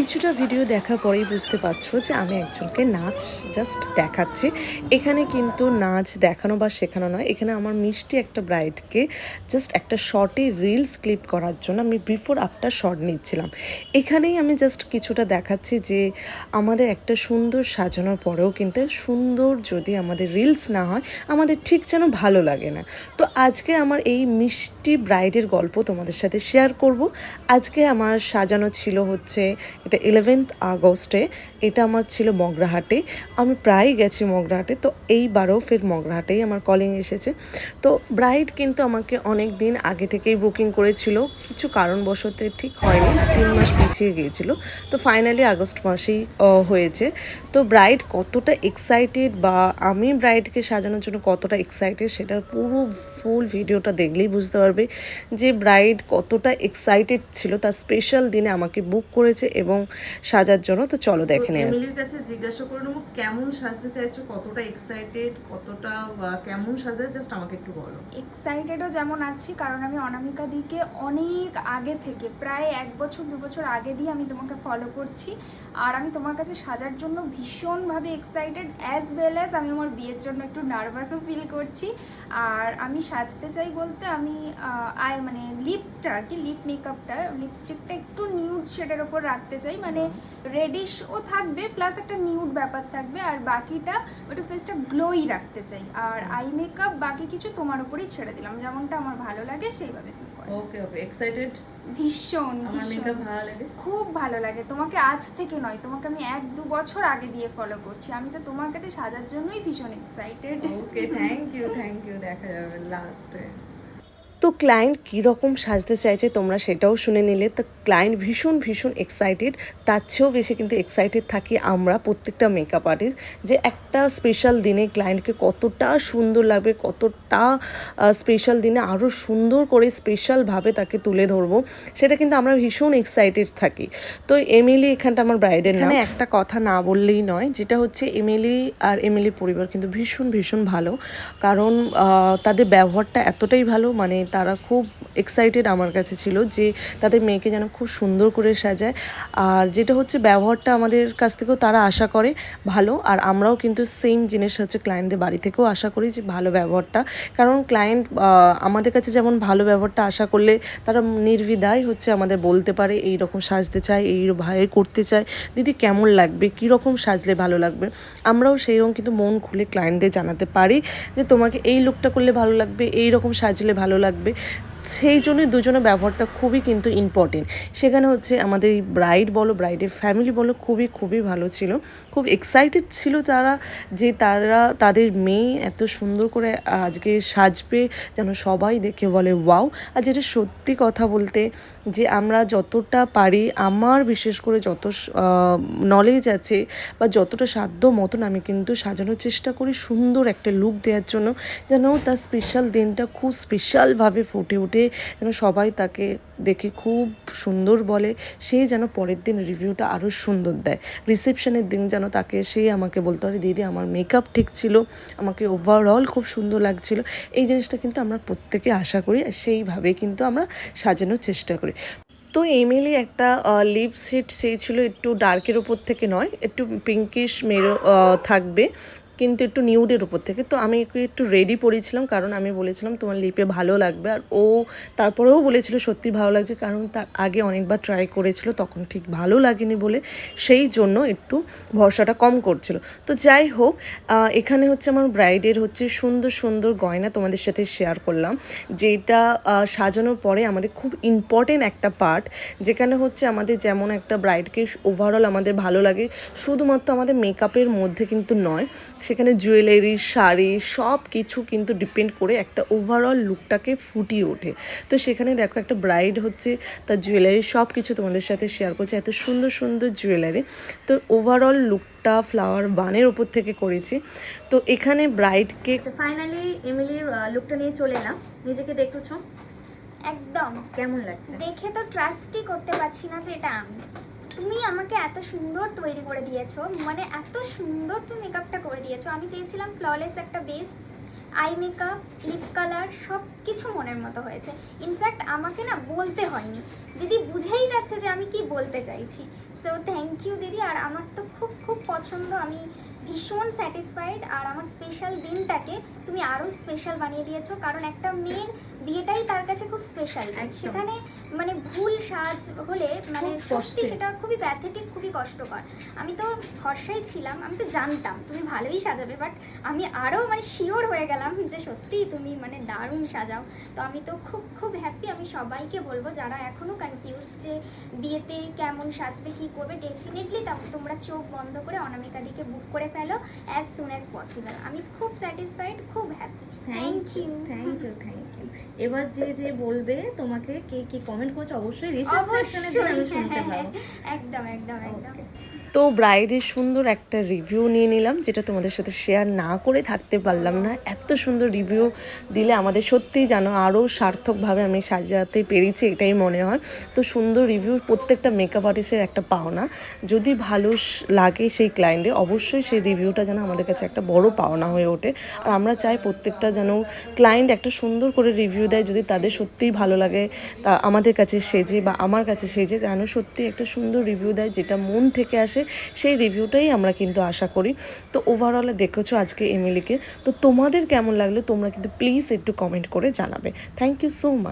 কিছুটা ভিডিও দেখার পরেই বুঝতে পারছো যে আমি একজনকে নাচ জাস্ট দেখাচ্ছি। এখানে কিন্তু নাচ দেখানো বা শেখানো নয়, এখানে আমার মিষ্টি একটা ব্রাইডকে জাস্ট একটা শর্টে রিলস ক্লিপ করার জন্য আমি বিফোর আফটার শর্ট নিচ্ছিলাম। এখানেই আমি জাস্ট কিছুটা দেখাচ্ছি যে আমাদের একটা সুন্দর সাজানোর পরেও কিন্তু সুন্দর যদি আমাদের রিলস না হয় আমাদের ঠিক যেন ভালো লাগে না। তো আজকে আমার এই মিষ্টি ব্রাইডের গল্প তোমাদের সাথে শেয়ার করব। আজকে আমার সাজানো ছিল হচ্ছে এটা 11th আগস্টে, এটা আমার ছিল মগরাহাটে। আমি প্রায় গেছি মগরাহাটে, তো এইবারও ফের মগরাহাটেই আমার কলিং এসেছে। তো ব্রাইড কিন্তু আমাকে অনেক দিন আগে থেকেই বুকিং করেছিল, কিছু কারণবশত ঠিক হয়নি, 3 মাস পিছিয়ে গিয়েছিল। তো ফাইনালি আগস্ট মাসেই হয়েছে। তো ব্রাইড কতটা এক্সাইটেড বা আমি ব্রাইডকে সাজানোর জন্য কতটা এক্সাইটেড সেটা পুরো ফুল ভিডিওটা দেখলেই বুঝতে পারবে যে ব্রাইড কতটা এক্সাইটেড ছিল। তার স্পেশাল দিনে আমাকে বুক করেছে এবং সাজার জন্য। তো চলো দেখে নেই। এমিলির কাছে জিজ্ঞাসা করে নেবো কেমন সাজতে চাইছো, কতটা এক্সাইটেড, কতটা কেমন সাজতে, জাস্ট আমাকে একটু বলো। এক্সাইটেডও যেমন আছি, কারণ আমি অনামিকা দিকে অনেক আগে থেকে প্রায় 1-2 বছর আগে দিয়ে আমি তোমাকে ফলো করছি। আর আমি তোমার কাছে সাজার জন্য ভীষণভাবে এক্সাইটেড, অ্যাজ ওয়েল অ্যাজ আমি আমার বিয়ের জন্য একটু নার্ভাসও ফিল করছি। আর আমি সাজতে চাই বলতে আমি মানে লিপটা আর কি, লিপ মেকআপটা, লিপস্টিকটা একটু নিউড শেডের ওপর রাখতে চাই, মানে রেডিশও থাকবে প্লাস একটা নিউড ব্যাপার থাকবে, আর বাকিটা একটু ফেসটা গ্লোই রাখতে চাই। আর আই মেকআপ বাকি কিছু তোমার উপরেই ছেড়ে দিলাম, যেমনটা আমার ভালো লাগে সেইভাবে তুমি করো। ওকে ওকে, এক্সাইটেড। ভীষণ আমার মেকআপ ভালো লাগে, খুব ভালো লাগে। তোমাকে আজ থেকে নয়, তোমাকে আমি 1-2 বছর আগে দিয়ে ফলো করছি। আমি তো তোমার কাছে সাজার জন্যই ভীষণ excited. Okay, thank you thank you, দেখা যাবে লাস্টে। তো ক্লায়েন্ট কীরকম সাজতে চাইছে তোমরা সেটাও শুনে নিলে। তো ক্লায়েন্ট ভীষণ ভীষণ এক্সাইটেড, তার চেয়েও বেশি কিন্তু এক্সাইটেড থাকি আমরা প্রত্যেকটা মেকআপ আর্টিস্ট, যে একটা স্পেশাল দিনে ক্লায়েন্টকে কতটা সুন্দর লাগবে, কতটা স্পেশাল দিনে আরও সুন্দর করে স্পেশালভাবে তাকে তুলে ধরবো, সেটা কিন্তু আমরা ভীষণ এক্সাইটেড থাকি। তো এমিলি এখানটা আমার ব্রাইডের নাম। একটা কথা না বললেই নয়, যেটা হচ্ছে এমিলি আর এমিলির পরিবার কিন্তু ভীষণ ভীষণ ভালো, কারণ তাদের ব্যবহারটা এতটাই ভালো, মানে তারা খুব এক্সাইটেড আমার কাছে ছিল যে তাদের মেয়েকে যেন খুব সুন্দর করে সাজায়। আর যেটা হচ্ছে ব্যবহারটা আমাদের কাছ থেকেও তারা আশা করে ভালো, আর আমরাও কিন্তু সেম জিনিস হচ্ছে ক্লায়েন্টদের বাড়ি থেকেও আশা করি যে ভালো ব্যবহারটা। কারণ ক্লায়েন্ট আমাদের কাছে যেমন ভালো ব্যবহারটা আশা করলে তারা নির্দ্বিধায় হচ্ছে আমাদের বলতে পারে এই রকম সাজতে চাই, এই ভাবে করতে চাই, দিদি কেমন লাগবে, কীরকম সাজলে ভালো লাগবে। আমরাও সেই রকম কিন্তু মন খুলে ক্লায়েন্টদের জানাতে পারি যে তোমাকে এই লুকটা করলে ভালো লাগবে, এই রকম সাজলে ভালো লাগবে। সেই জন্যই দুজনের ব্যবহারটা খুবই কিন্তু ইম্পর্টেন্ট। সেখানে হচ্ছে আমাদের এই ব্রাইড বলো, ব্রাইডের ফ্যামিলি বলো, খুবই খুবই ভালো ছিল, খুব এক্সাইটেড ছিল তারা যে তাদের মেয়ে এত সুন্দর করে আজকে সাজবে, যেন সবাই দেখে বলে ওয়াও। আর যেটা সত্যি কথা বলতে, যে আমরা যতটা পারি, আমার বিশেষ করে যত নলেজ আছে বা যতটা সাধ্য মতন আমি কিন্তু সাজানোর চেষ্টা করি সুন্দর একটা লুক দেওয়ার জন্য, যেন তার স্পেশাল দিনটা খুব স্পেশালভাবে ফুটে ওঠে, যেন সবাই তাকে দেখে খুব সুন্দর বলে, সে যেন পরের দিন রিভিউটা আরও সুন্দর দেয়। রিসেপশনের দিন যেন তাকে সে আমাকে বলতে পারে দিদি আমার মেকআপ ঠিক ছিল, আমাকে ওভারঅল খুব সুন্দর লাগছিল। এই জিনিসটা কিন্তু আমরা প্রত্যেকে আশা করি, সেইভাবে কিন্তু আমরা সাজানোর চেষ্টা করি। তো এমিলি একটা লিপ শেড চেয়েছিল একটু ডার্কের ওপর থেকে নয়, একটু পিঙ্কিশ মেরো থাকবে, কিন্তু একটু নিউডের উপর থেকে। তো আমি একটু রেডি পরেছিলাম, কারণ আমি বলেছিলাম তোমার লিপে ভালো লাগবে, আর ও তারপরেও বলেছিল সত্যি ভালো লাগছে, কারণ তার আগে অনেকবার ট্রাই করেছিল তখন ঠিক ভালো লাগেনি বলে, সেই জন্য একটু ভরসাটা কম করছিল। তো যাই হোক, এখানে হচ্ছে আমার ব্রাইডের হচ্ছে সুন্দর সুন্দর গয়না তোমাদের সাথে শেয়ার করলাম, যেটা সাজানোর পরে আমাদের খুব ইম্পর্টেন্ট একটা পার্ট, যেখানে হচ্ছে আমাদের যেমন একটা ব্রাইডকে ওভারঅল আমাদের ভালো লাগে, শুধুমাত্র আমাদের মেকআপের মধ্যে কিন্তু নয়, সেখানে জুয়েলারি, শাড়ি সব কিছু কিন্তু ডিপেন্ড করে একটা ওভারঅল লুকটাকে ফুটিয়ে ওঠে। তো সেখানে দেখো একটা ব্রাইড হচ্ছে তার জুয়েলারি সব কিছু তোমাদের সাথে শেয়ার করছে, এত সুন্দর সুন্দর জুয়েলারি। তো ওভারঅল লুকটা ফ্লাওয়ার বানের ওপর থেকে করেছি। তো এখানে ব্রাইডকে ফাইনালি এমিলির লুকটা নিয়ে চলে এলাম। নিজেকে দেখতেছো একদম কেমন লাগছে? দেখে তো ট্রাস্টই করতে পারছি না যে এটা আমি। তুমি আমাকে এত সুন্দর তৈরি করে দিয়েছো, মানে এত সুন্দর তুমি মেকআপটা করে দিয়েছো। আমি চেয়েছিলাম ফ্ললেস একটা base, eye makeup, lip colour সব কিছু মনের মতো হয়েছে। ইনফ্যাক্ট আমাকে না বলতে হয়নি, দিদি বুঝেই যাচ্ছে যে আমি কি বলতে চাইছি। সো থ্যাংক ইউ দিদি। আর আমার তো খুব খুব পছন্দ, আমি ভীষণ স্যাটিসফাইড। আর আমার স্পেশাল দিনটাকে তুমি আরও স্পেশাল বানিয়ে দিয়েছো, কারণ একটা মেয়ের বিয়েটাই তার কাছে খুব স্পেশাল। একদম। সেখানে মানে ভুল সাজ হলে মানে খুব সত্যি কষ্টের। সেটা খুবই প্যাথেটিক, খুবই কষ্টকর। আমি তো ভরসাই ছিলাম, আমি তো জানতাম তুমি ভালোই সাজাবে, বাট আমি আরও মানে শিওর হয়ে গেলাম যে সত্যিই তুমি মানে দারুণ সাজাও। তো আমি তো খুব খুব হ্যাপি। আমি সবাইকে বলবো যারা এখনও কনফিউজড যে বিয়েতে কেমন সাজবে কী করবে, ডেফিনেটলি তোমরা চোখ বন্ধ করে অনামিকা দিকে বুক করে ফেলো অ্যাজ সুন অ্যাজ পসিবল। আমি খুব স্যাটিসফাইড, খুব happy. Thank you. Thank you thank you. এবার যে যে বলবে তোমাকে কে কি কমেন্ট করেছে অবশ্যই রিসেপশনে দিয়ে আমি শুনতে পাবো। একদম একদম একদম। তো ব্রাইডের সুন্দর একটা রিভিউ নিয়ে নিলাম, যেটা তোমাদের সাথে শেয়ার না করে থাকতে পারলাম না। এত সুন্দর রিভিউ দিলে আমাদের সত্যিই যেন আরও সার্থকভাবে আমি সাজাতে পেরেছি এটাই মনে হয়। তো সুন্দর রিভিউ প্রত্যেকটা মেকআপ আর্টিস্টের একটা পাওনা। যদি ভালো লাগে সেই ক্লায়েন্টে, অবশ্যই সেই রিভিউটা যেন আমাদের কাছে একটা বড় পাওনা হয়ে ওঠে। আর আমরা চাই প্রত্যেকটা যেন ক্লায়েন্ট একটা সুন্দর করে রিভিউ দেয়, যদি তাদের সত্যিই ভালো লাগে তা আমাদের কাছে সেজে বা আমার কাছে সেজে যেন সত্যি একটা সুন্দর রিভিউ দেয়, যেটা মন থেকে আসে সেই রিভিউটাই আমরা কিন্তু আশা করি। তো ওভারঅলে দেখেছো আজকে এমিলিকে, তো তোমাদের কেমন লাগলো তোমরা কিন্তু প্লিজ একটু কমেন্ট করে জানাবে। Thank you so much.